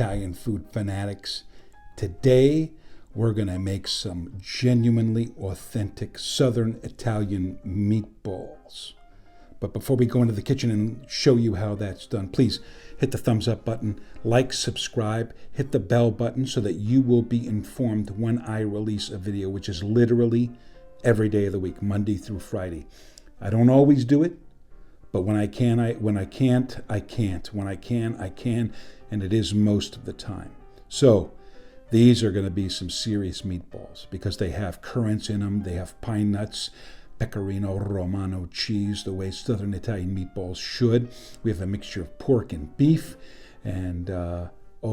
Italian food fanatics. Today, we're going to make some genuinely authentic Southern Italian meatballs. But before we go into the kitchen and show you how that's done, please hit the thumbs up button, like, subscribe, hit the bell button so that you will be informed when I release a video, which is literally every day of the week, Monday through Friday. I don't always do it, but when I can, when I can't, I can't. When I can, and it is most of the time. So these are going to be some serious meatballs because they have currants in them, they have pine nuts, Pecorino-Romano cheese, the way Southern Italian meatballs should. We have a mixture of pork and beef, and oh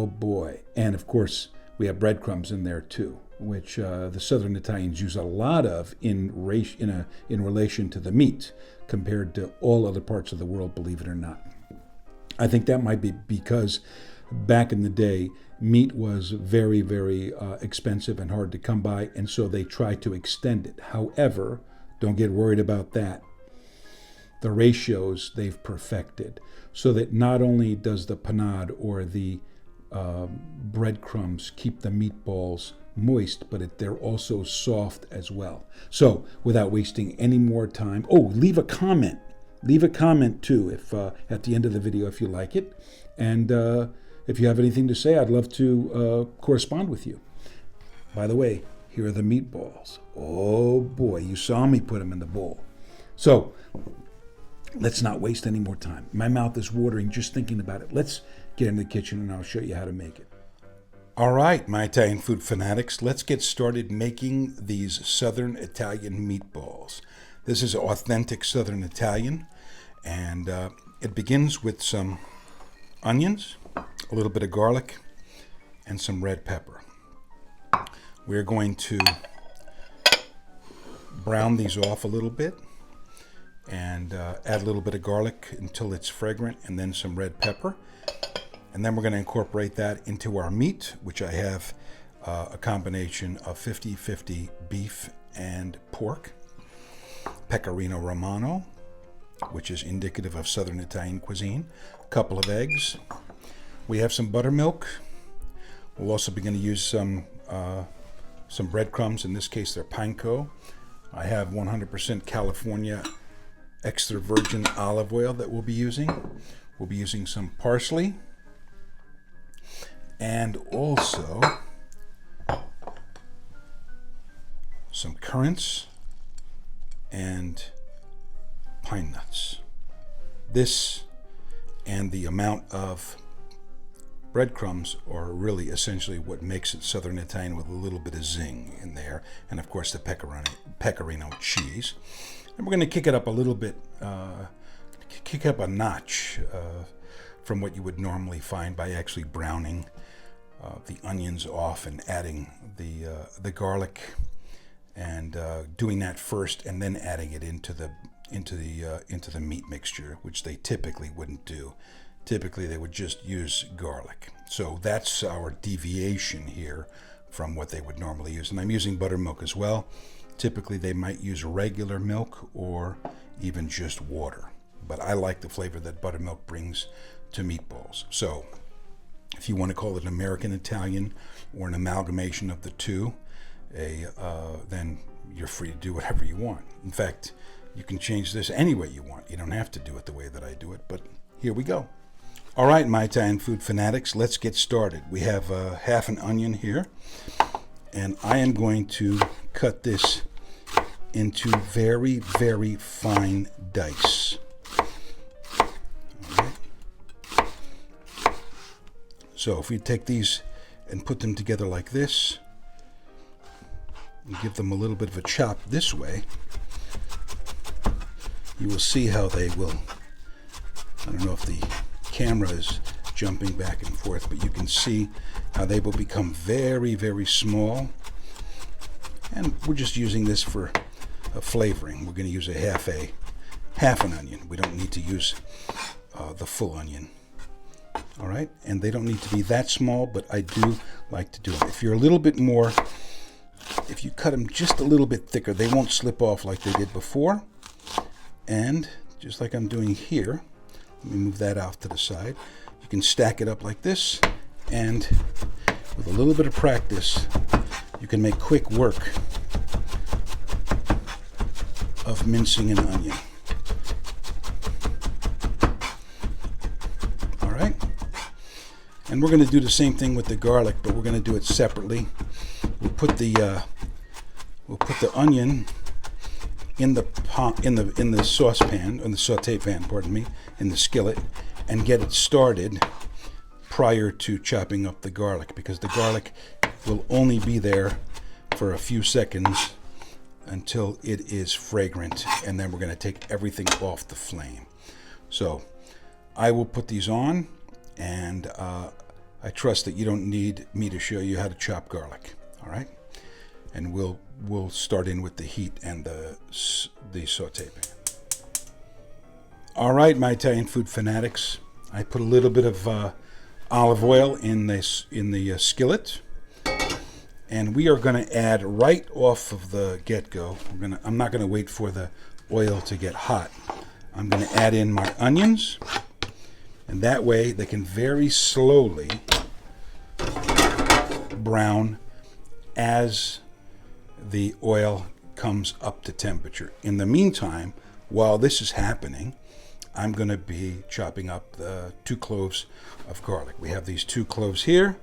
boy. And of course, we have breadcrumbs in there too, which the Southern Italians use a lot of in relation to the meat compared to all other parts of the world, believe it or not. I think that might be because back in the day, meat was very, very expensive and hard to come by, and so they tried to extend it. However, don't get worried about that. The ratios they've perfected so that not only does the panade or the breadcrumbs keep the meatballs moist, but they're also soft as well. So without wasting any more time, leave a comment. Leave a comment too if at the end of the video if you like it. And if you have anything to say, I'd love to correspond with you. By the way, here are the meatballs. Oh boy, you saw me put them in the bowl. So let's not waste any more time. My mouth is watering just thinking about it. Let's get in the kitchen and I'll show you how to make it. All right, my Italian food fanatics, let's get started making these Southern Italian meatballs. This is authentic Southern Italian, and it begins with some onions, a little bit of garlic, and some red pepper. We're going to brown these off a little bit and add a little bit of garlic until it's fragrant, and then some red pepper. And then we're going to incorporate that into our meat, which I have a combination of 50-50 beef and pork. Pecorino-Romano, which is indicative of Southern Italian cuisine. A couple of eggs. We have some buttermilk. We'll also be going to use some breadcrumbs. In this case, they're panko. I have 100% California extra virgin olive oil that we'll be using. We'll be using some parsley. And also some currants and pine nuts. This and the amount of breadcrumbs are really essentially what makes it Southern Italian, with a little bit of zing in there, and of course the pecorino cheese. And we're going to kick it up a little bit, kick up a notch from what you would normally find by actually browning the onions off and adding the garlic, and doing that first, and then adding it into the meat mixture, which they typically wouldn't do. Typically, they would just use garlic. So that's our deviation here from what they would normally use. And I'm using buttermilk as well. Typically, they might use regular milk or even just water. But I like the flavor that buttermilk brings to meatballs. So if you want to call it American Italian or an amalgamation of the two, then you're free to do whatever you want. In fact, you can change this any way you want. You don't have to do it the way that I do it, but here we go. All right, my Italian food fanatics, let's get started. We have half an onion here, and I am going to cut this into very, very fine dice. All right. So if we take these and put them together like this, and give them a little bit of a chop this way, you will see how they will, I don't know if the camera is jumping back and forth, but you can see how they will become very, very small. And we're just using this for a flavoring. We're going to use half an onion. We don't need to use the full onion. All right, and they don't need to be that small, but I do like to do it. If you're a little bit more, if you cut them just a little bit thicker, they won't slip off like they did before. And just like I'm doing here, let me move that off to the side. You can stack it up like this And with a little bit of practice, you can make quick work of mincing an onion. All right? And we're going to do the same thing with the garlic, but we're going to do it separately. We'll put the onion in the saucepan, in the saute pan, pardon me, in the skillet, and get it started prior to chopping up the garlic, because the garlic will only be there for a few seconds until it is fragrant, and then we're going to take everything off the flame. So I will put these on, and I trust that you don't need me to show you how to chop garlic. All right, and we'll start in with the heat and the saute pan. All right, my Italian food fanatics, I put a little bit of olive oil in the skillet, and we are going to add right off of the get-go. I'm not going to wait for the oil to get hot. I'm going to add in my onions, and that way they can very slowly brown as the oil comes up to temperature. In the meantime, while this is happening, I'm going to be chopping up the 2 cloves of garlic. We have these 2 cloves here.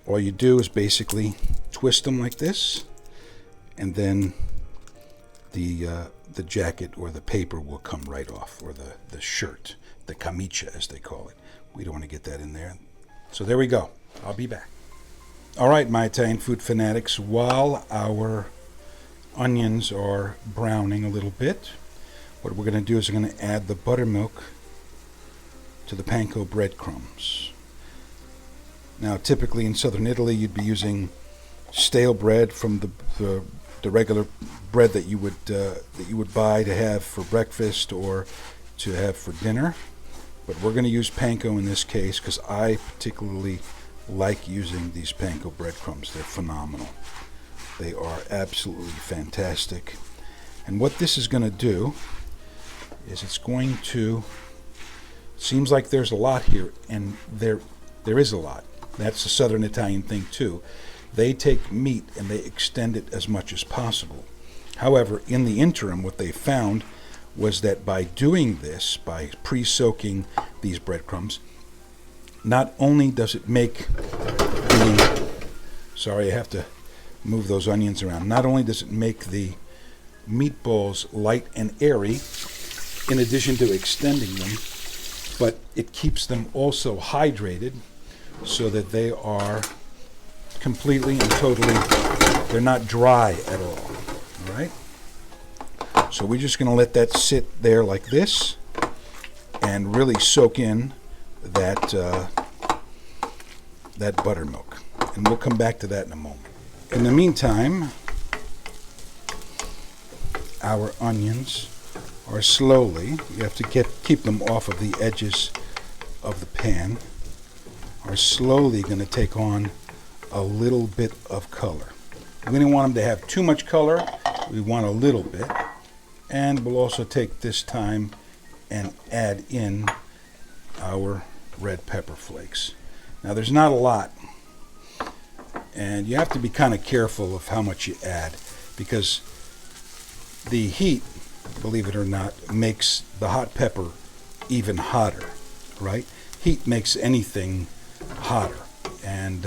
All you do is basically twist them like this, and then the jacket or the paper will come right off, or the shirt, the camicia as they call it. We don't want to get that in there. So there we go. I'll be back. All right, my Italian food fanatics, while our onions are browning a little bit, what we're going to do is we're going to add the buttermilk to the panko breadcrumbs. Now, typically in southern Italy, you'd be using stale bread from the regular bread that you would buy to have for breakfast or to have for dinner. But we're going to use panko in this case because I particularly like using these panko breadcrumbs. They're phenomenal. They are absolutely fantastic. And what this is going to do is it's going to, seems like there's a lot here, and there is a lot. That's a southern Italian thing too. They take meat and they extend it as much as possible. However, in the interim, what they found was that by doing this, by pre-soaking these breadcrumbs, not only does it make the, sorry, I have to move those onions around. Not only does it make the meatballs light and airy, in addition to extending them, but it keeps them also hydrated so that they are completely and totally, they're not dry at all. All right? So we're just going to let that sit there like this and really soak in that buttermilk. And we'll come back to that in a moment. In the meantime, our onions are slowly, you have to keep them off of the edges of the pan, are slowly going to take on a little bit of color. We don't want them to have too much color. We want a little bit. And we'll also take this time and add in our red pepper flakes. Now there's not a lot, and you have to be kind of careful of how much you add, because the heat, believe it or not, makes the hot pepper even hotter, right? Heat makes anything hotter, and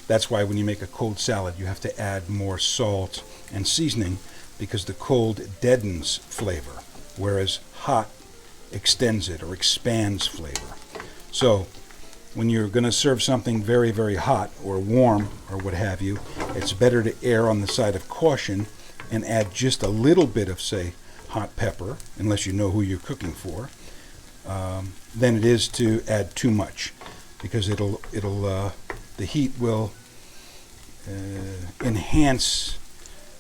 that's why when you make a cold salad you have to add more salt and seasoning, because the cold deadens flavor, whereas hot extends it or expands flavor. So when you're going to serve something very, very hot or warm or what have you, it's better to err on the side of caution and add just a little bit of, say, hot pepper, unless you know who you're cooking for, than it is to add too much, because the heat will enhance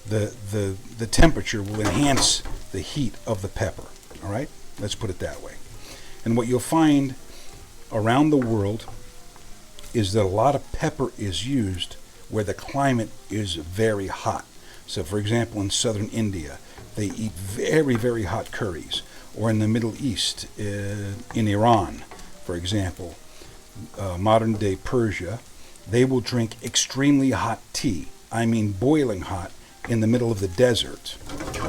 the temperature will enhance the heat of the pepper. All right, let's put it that way. And what you'll find around the world is that a lot of pepper is used where the climate is very hot. So, for example, in southern India, they eat very, very hot curries. Or in the Middle East, in Iran, for example, modern day Persia, they will drink extremely hot tea. I mean boiling hot, in the middle of the desert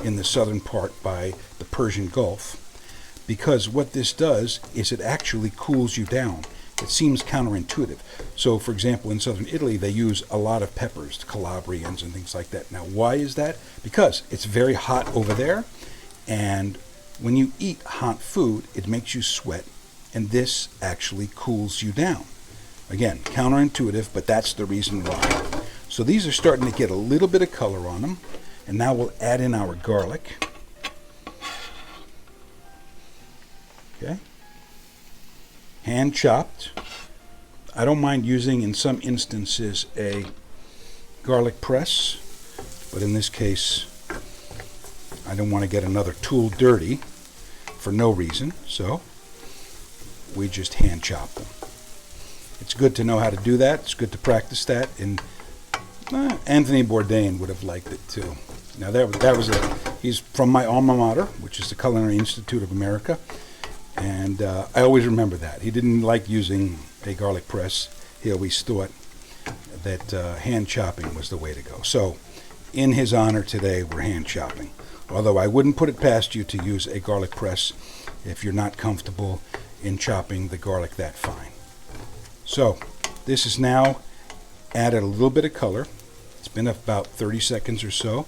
in the southern part by the Persian Gulf, because what this does is it actually cools you down. It seems counterintuitive. So, for example, in southern Italy, they use a lot of peppers, Calabrians and things like that. Now, why is that? Because it's very hot over there, and when you eat hot food, it makes you sweat, and this actually cools you down. Again, counterintuitive, but that's the reason why. So these are starting to get a little bit of color on them, and now we'll add in our garlic. Okay. Hand chopped. I don't mind using, in some instances, a garlic press, but in this case, I don't want to get another tool dirty for no reason, so we just hand chop them. It's good to know how to do that. It's good to practice that, and Anthony Bourdain would have liked it too. Now he's from my alma mater, which is the Culinary Institute of America, and I always remember that. He didn't like using a garlic press. He always thought that hand chopping was the way to go. So in his honor today, we're hand chopping. Although I wouldn't put it past you to use a garlic press if you're not comfortable in chopping the garlic that fine. So this is now added a little bit of color. It's been about 30 seconds or so.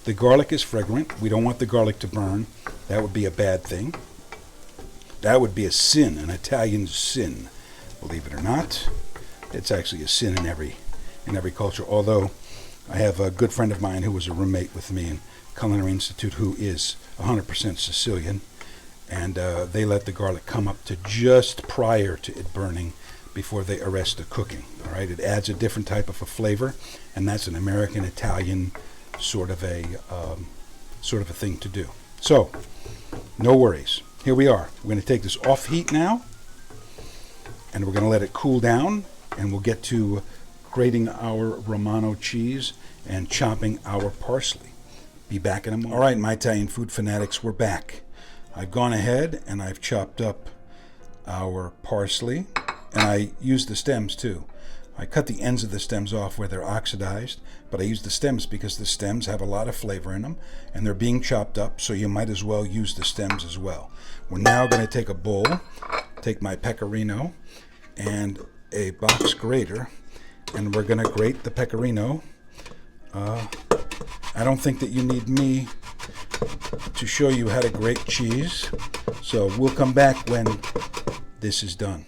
The garlic is fragrant. We don't want the garlic to burn. That would be a bad thing. That would be a sin, an Italian sin. Believe it or not, it's actually a sin in every culture. Although I have a good friend of mine who was a roommate with me in Culinary Institute who is 100% Sicilian, and they let the garlic come up to just prior to it burning before they arrest the cooking. All right, it adds a different type of a flavor, and that's an American Italian sort of a thing to do. So, no worries. Here we are. We're going to take this off heat now, and we're going to let it cool down, and we'll get to grating our Romano cheese and chopping our parsley. Be back in a moment. All right, my Italian food fanatics, we're back. I've gone ahead and I've chopped up our parsley, and I used the stems too. I cut the ends of the stems off where they're oxidized, but I use the stems because the stems have a lot of flavor in them, and they're being chopped up, so you might as well use the stems as well. We're now going to take a bowl, take my pecorino and a box grater, and we're going to grate the pecorino. I don't think that you need me to show you how to grate cheese, so we'll come back when this is done.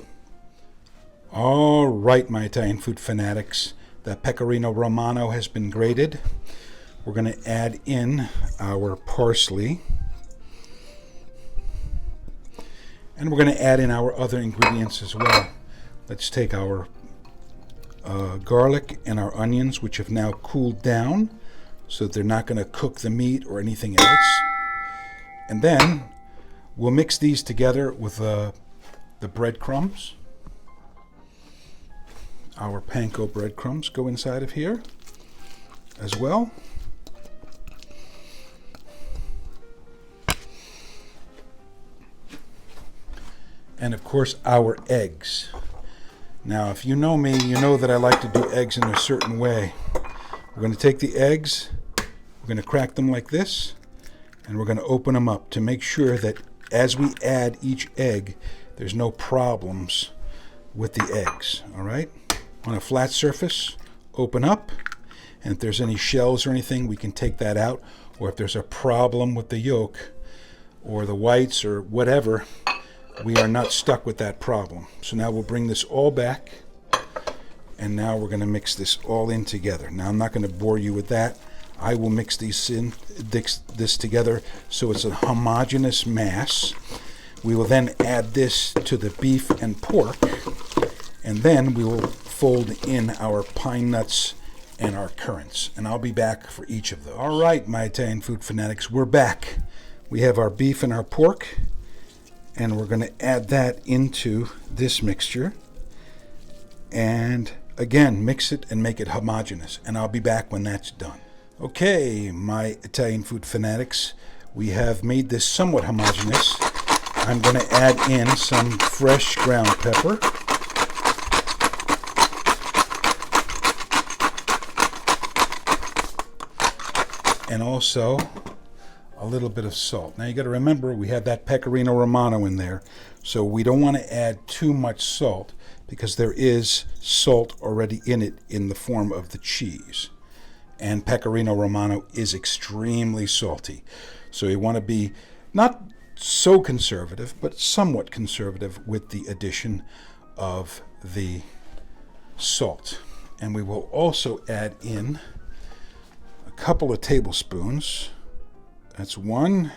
All right, my Italian food fanatics, the Pecorino-Romano has been grated. We're going to add in our parsley, and we're going to add in our other ingredients as well. Let's take our garlic and our onions, which have now cooled down, so that they're not going to cook the meat or anything else. And then we'll mix these together with the breadcrumbs. Our panko breadcrumbs go inside of here as well. And of course our eggs. Now if you know me, you know that I like to do eggs in a certain way. We're going to take the eggs, we're going to crack them like this, and we're going to open them up to make sure that as we add each egg, there's no problems with the eggs, all right? On a flat surface, open up, and if there's any shells or anything, we can take that out, or if there's a problem with the yolk or the whites or whatever, we are not stuck with that problem. So now we'll bring this all back, and now we're going to mix this all in together. Now I'm not going to bore you with that. I will mix this together so it's a homogeneous mass. We will then add this to the beef and pork, and then we will fold in our pine nuts and our currants, and I'll be back for each of those. All right, my Italian food fanatics, we're back. We have our beef and our pork, and we're going to add that into this mixture, and again, mix it and make it homogeneous, and I'll be back when that's done. Okay, my Italian food fanatics, we have made this somewhat homogeneous. I'm going to add in some fresh ground pepper. and also a little bit of salt. Now you got to remember we have that Pecorino-Romano in there, so we don't want to add too much salt because there is salt already in it in the form of the cheese. And Pecorino-Romano is extremely salty. So you want to be not so conservative, but somewhat conservative with the addition of the salt. And we will also add in a couple of tablespoons. That's 1,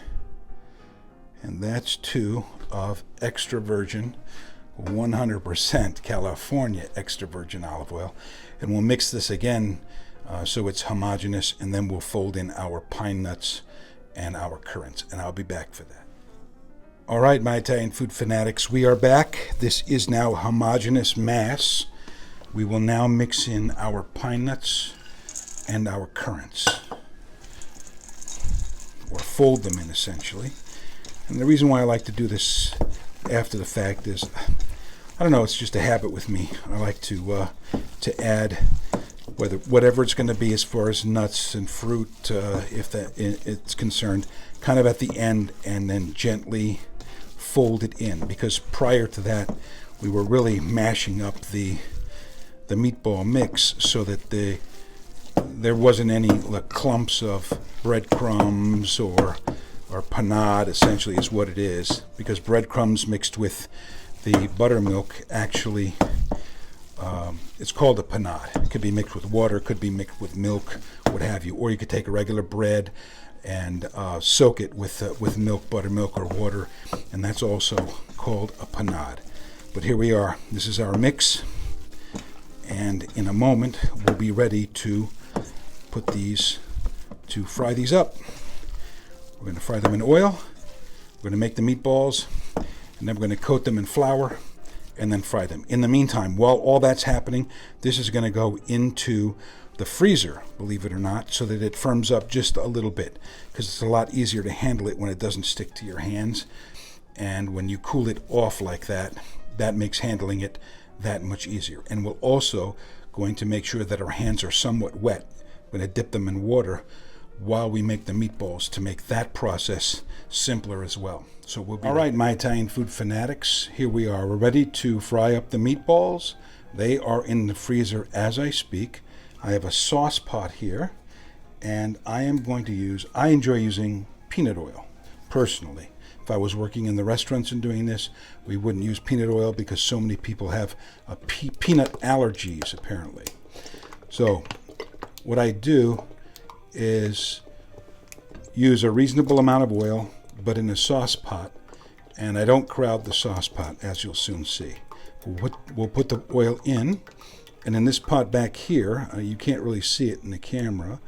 and that's 2 of extra virgin, 100% California extra virgin olive oil. And we'll mix this again so it's homogeneous, and then we'll fold in our pine nuts and our currants, and I'll be back for that. All right, my Italian food fanatics, we are back. This is now a homogeneous mass. We will now mix in our pine nuts and our currants, or fold them in essentially. And the reason why I like to do this after the fact is, I don't know, it's just a habit with me. I like to add whatever it's going to be as far as nuts and fruit, if that it's concerned, kind of at the end, and then gently fold it in, because prior to that we were really mashing up the meatball mix so that there wasn't any clumps of breadcrumbs or panade, essentially is what it is, because breadcrumbs mixed with the buttermilk actually, it's called a panade. It could be mixed with water, could be mixed with milk, what have you, or you could take a regular bread and soak it with milk, buttermilk, or water, and that's also called a panade. But here we are. This is our mix, and in a moment we'll be ready to fry these up. We're going to fry them in oil. We're going to make the meatballs, and then we're going to coat them in flour and then fry them. In the meantime, while all that's happening, this is going to go into the freezer, believe it or not, so that it firms up just a little bit, because it's a lot easier to handle it when it doesn't stick to your hands. And when you cool it off like that, that makes handling it that much easier. And we're also going to make sure that our hands are somewhat wet. We're going to dip them in water while we make the meatballs to make that process simpler as well. So we'll be all right, my Italian food fanatics, here we are. We're ready to fry up the meatballs. They are in the freezer as I speak. I have a sauce pot here, and I enjoy using peanut oil, personally. If I was working in the restaurants and doing this, we wouldn't use peanut oil because so many people have peanut allergies, apparently. So what I do is use a reasonable amount of oil, but in a sauce pot, and I don't crowd the sauce pot, as you'll soon see. We'll put the oil in, and in this pot back here, you can't really see it in the camera,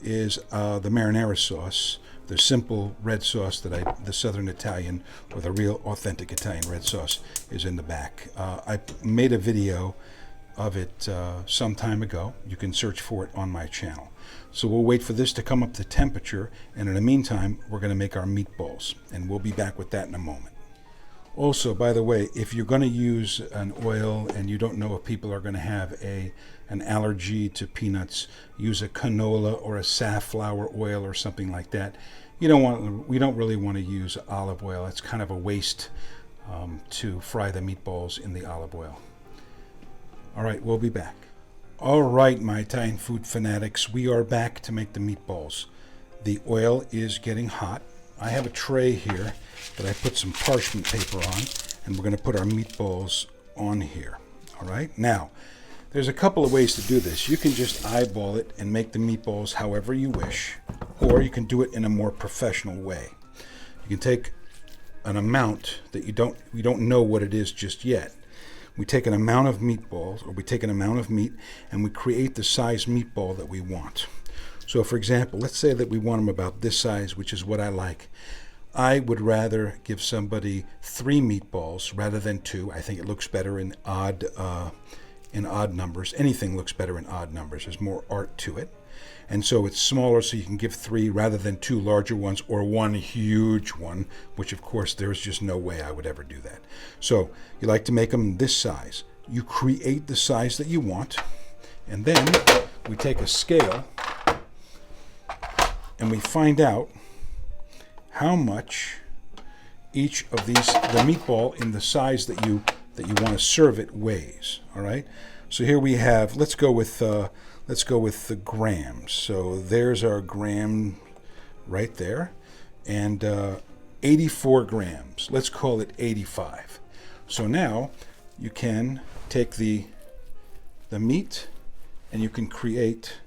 is the marinara sauce, the simple red sauce that the Southern Italian, or the real authentic Italian red sauce, is in the back. I made a video of it some time ago. You can search for it on my channel. So we'll wait for this to come up to temperature, and in the meantime, we're going to make our meatballs, and we'll be back with that in a moment. Also, by the way, if you're going to use an oil and you don't know if people are going to have an allergy to peanuts, use a canola or a safflower oil or something like that. We don't really want to use olive oil. It's kind of a waste to fry the meatballs in the olive oil. All right, we'll be back. All right, my Italian food fanatics, we are back to make the meatballs. The oil is getting hot. I have a tray here that I put some parchment paper on, and we're going to put our meatballs on here. All right, now there's a couple of ways to do this. You can just eyeball it and make the meatballs however you wish, or you can do it in a more professional way. You can take an amount that we don't know what it is just yet. We take an amount of meatballs, or we take an amount of meat, and we create the size meatball that we want. So for example, let's say that we want them about this size, which is what I like. I would rather give somebody 3 meatballs rather than 2. I think it looks better in odd numbers. Anything looks better in odd numbers. There's more art to it. And so it's smaller, so you can give 3 rather than 2 larger ones or 1 huge one, which of course there's just no way I would ever do that. So you like to make them this size. You create the size that you want, and then we take a scale and we find out how much each of these, the meatball in the size that you want to serve it weighs. All right. So here we have. Let's go with the grams. So there's our gram right there, and 84 grams. Let's call it 85. So now you can take the meat and you can create.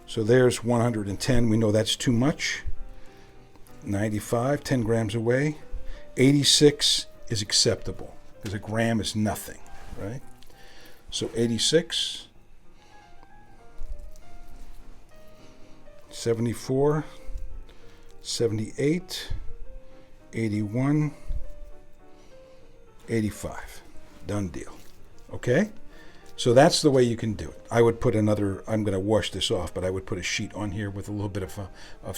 So there's 110. We know that's too much. 95, 10 grams away. 86 is acceptable because a gram is nothing, right? So 86, 74, 78, 81, 85. Done deal. Okay? So that's the way you can do it. I would put another, I'm going to wash this off, but I would put a sheet on here with a little bit of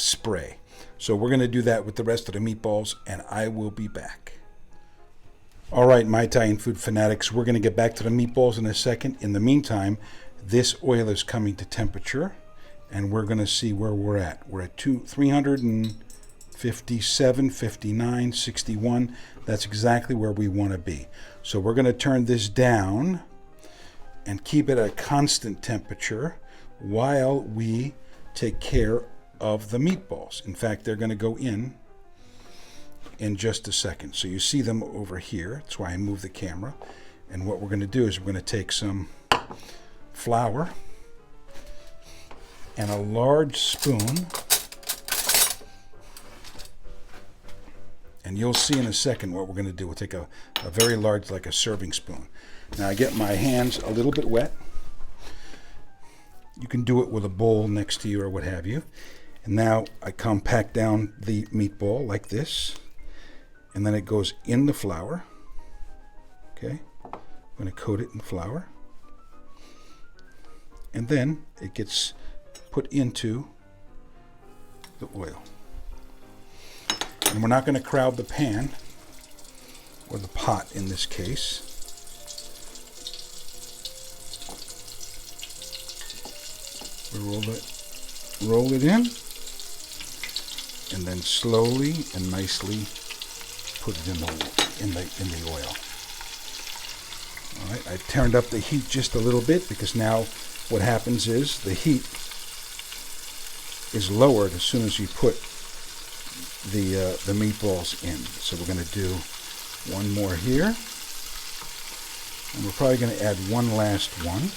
spray. So we're going to do that with the rest of the meatballs, and I will be back. All right, my Italian food fanatics, we're going to get back to the meatballs in a second. In the meantime, this oil is coming to temperature, and we're going to see where we're at. We're at 357, 59, 61. That's exactly where we want to be. So we're going to turn this down and keep it at a constant temperature while we take care of the meatballs. In fact, they're going to go in just a second. So you see them over here. That's why I moved the camera. And what we're going to do is we're going to take some flour and a large spoon. And you'll see in a second what we're going to do. We'll take a very large, like a serving spoon. Now I get my hands a little bit wet. You can do it with a bowl next to you or what have you. And now I compact down the meatball like this. And then it goes in the flour. Okay. I'm going to coat it in flour. And then it gets put into the oil. And we're not going to crowd the pan, or the pot in this case. We roll it in, and then slowly and nicely put it in the oil. All right, I've turned up the heat just a little bit because now what happens is the heat is lowered as soon as you put the meatballs in. So we're going to do one more here, and we're probably going to add one last one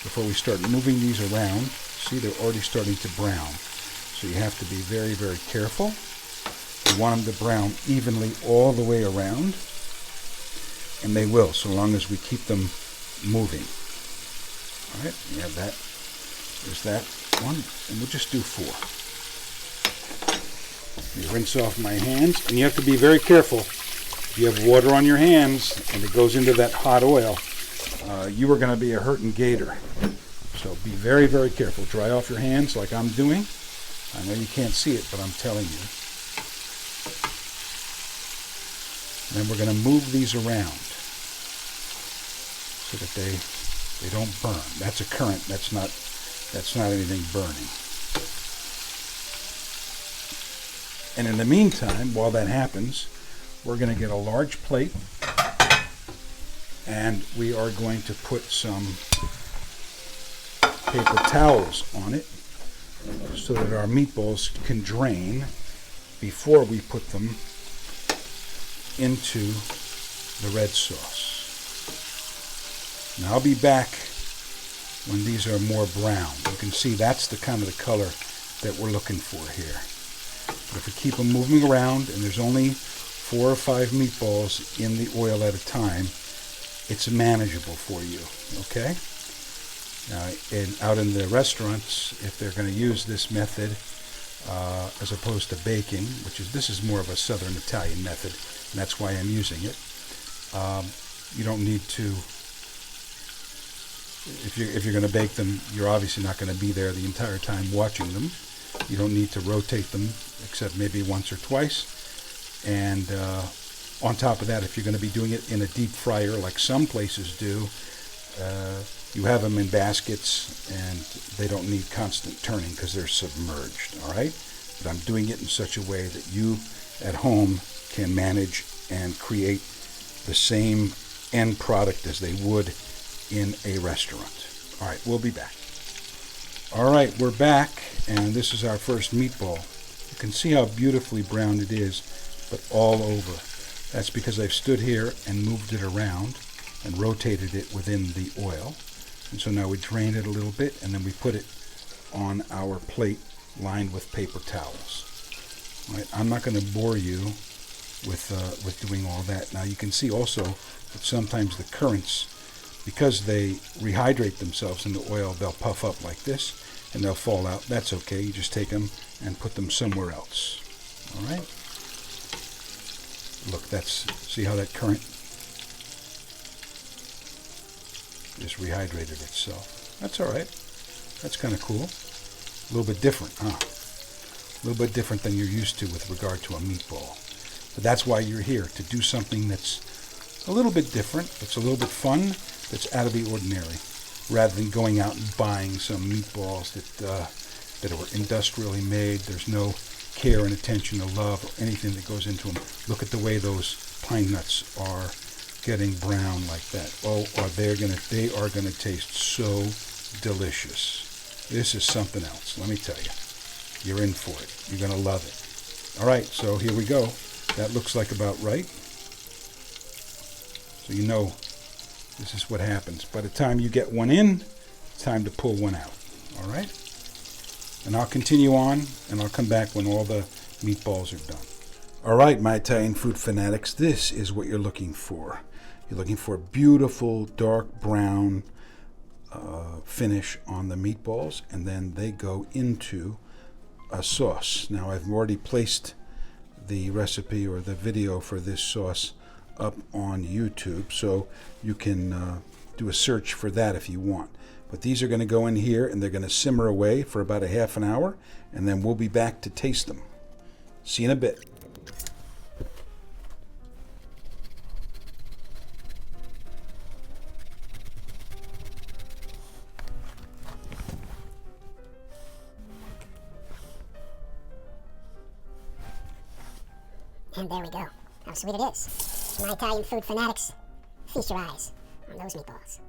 before we start moving these around. See, they're already starting to brown. So you have to be very, very careful. You want them to brown evenly all the way around, and they will, so long as we keep them moving. All right, we have that. There's that one, and we'll just do 4. You rinse off my hands, and you have to be very careful. If you have water on your hands and it goes into that hot oil, you are going to be a hurting gator. So be very, very careful. Dry off your hands like I'm doing. I know you can't see it, but I'm telling you. And then we're going to move these around so that they don't burn. That's a currant. That's not anything burning. And in the meantime, while that happens, we're going to get a large plate, and we are going to put some paper towels on it so that our meatballs can drain before we put them into the red sauce. Now I'll be back when these are more brown. You can see that's the kind of the color that we're looking for here. But if we keep them moving around, and there's only 4 or 5 meatballs in the oil at a time, it's manageable for you, okay? Now, out in the restaurants, if they're going to use this method as opposed to baking, this is more of a Southern Italian method, and that's why I'm using it. You don't need to. If you're going to bake them, you're obviously not going to be there the entire time watching them. You don't need to rotate them except maybe once or twice. And on top of that, if you're going to be doing it in a deep fryer like some places do, You have them in baskets, and they don't need constant turning because they're submerged, all right? But I'm doing it in such a way that you at home can manage and create the same end product as they would in a restaurant. All right, we'll be back. All right, we're back, and this is our first meatball. You can see how beautifully brown it is, but all over. That's because I've stood here and moved it around and rotated it within the oil. And so now we drain it a little bit, and then we put it on our plate lined with paper towels. All right, I'm not going to bore you with doing all that. Now you can see also that sometimes the currants, because they rehydrate themselves in the oil, they'll puff up like this and they'll fall out. That's okay. You just take them and put them somewhere else. All right. Look, see how that currant just rehydrated itself. That's all right. That's kind of cool. A little bit different, huh? A little bit different than you're used to with regard to a meatball. But that's why you're here, to do something that's a little bit different, that's a little bit fun, that's out of the ordinary, rather than going out and buying some meatballs that are industrially made. There's no care and attention or love or anything that goes into them. Look at the way those pine nuts are getting brown like that. Oh, they are gonna taste so delicious. This is something else, let me tell you. You're in for it. You're gonna love it. All right, so here we go. That looks like about right. So you know this is what happens. By the time you get one in, it's time to pull one out. All right? And I'll continue on, and I'll come back when all the meatballs are done. All right, my Italian food fanatics, this is what you're looking for. You're looking for a beautiful dark brown finish on the meatballs, and then they go into a sauce. Now, I've already placed the recipe or the video for this sauce up on YouTube, so you can do a search for that if you want. But these are going to go in here, and they're going to simmer away for about a half an hour, and then we'll be back to taste them. See you in a bit. And there we go. How sweet it is. My Italian food fanatics, feast your eyes on those meatballs.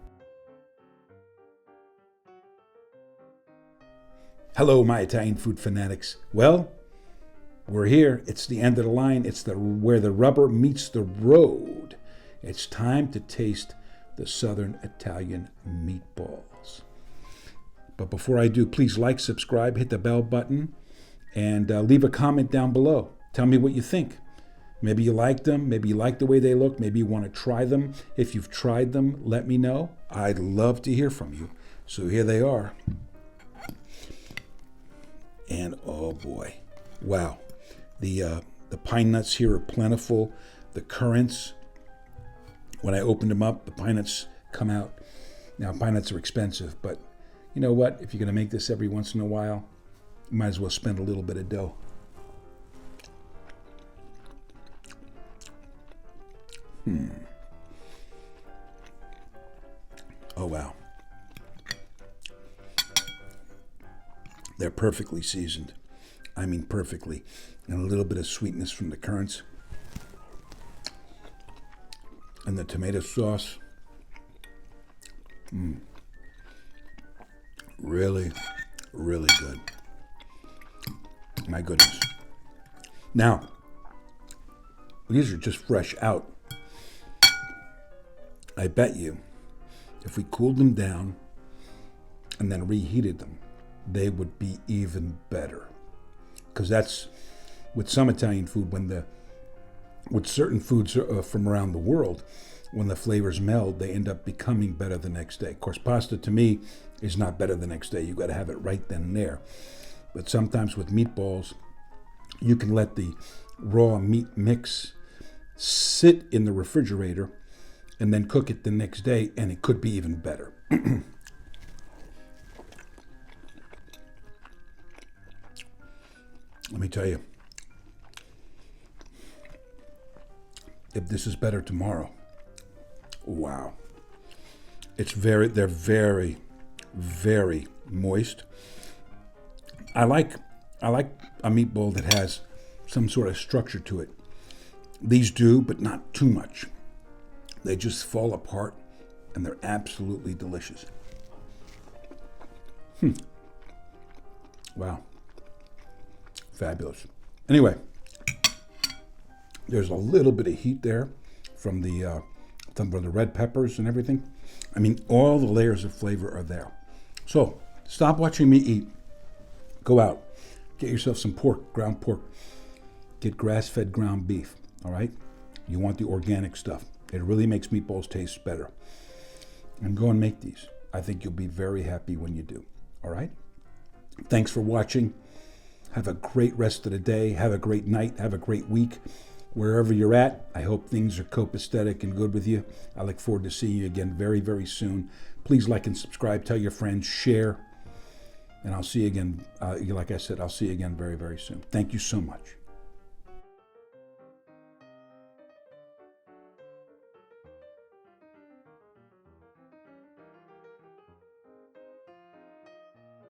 Hello, my Italian food fanatics. Well, we're here. It's the end of the line. It's where the rubber meets the road. It's time to taste the Southern Italian meatballs. But before I do, please like, subscribe, hit the bell button, and leave a comment down below. Tell me what you think. Maybe you liked them. Maybe you like the way they look. Maybe you want to try them. If you've tried them, let me know. I'd love to hear from you. So here they are. And oh boy, wow. The pine nuts here are plentiful. The currants, when I opened them up, the pine nuts come out. Now, pine nuts are expensive, but you know what? If you're going to make this every once in a while, you might as well spend a little bit of dough. Oh, wow. They're perfectly seasoned. I mean perfectly. And a little bit of sweetness from the currants. And the tomato sauce. Really, really good. My goodness. Now, these are just fresh out. I bet you, if we cooled them down and then reheated them, they would be even better. Because that's, with some Italian food, with certain foods from around the world, when the flavors meld, they end up becoming better the next day. Of course, pasta to me is not better the next day. You got to have it right then and there. But sometimes with meatballs, you can let the raw meat mix sit in the refrigerator and then cook it the next day, and it could be even better. Let me tell you, if this is better tomorrow, wow. they're very, very moist. I like a meatball that has some sort of structure to it. These do, but not too much. They just fall apart, and they're absolutely delicious. Wow. Fabulous. Anyway, there's a little bit of heat there from the red peppers and everything. I mean, all the layers of flavor are there. So, stop watching me eat. Go out. Get yourself some pork, ground pork. Get grass-fed ground beef, all right? You want the organic stuff. It really makes meatballs taste better. And go and make these. I think you'll be very happy when you do, all right? Thanks for watching. Have a great rest of the day. Have a great night. Have a great week. Wherever you're at, I hope things are copacetic and good with you. I look forward to seeing you again very, very soon. Please like and subscribe. Tell your friends. Share. And I'll see you again. Like I said, I'll see you again very, very soon. Thank you so much.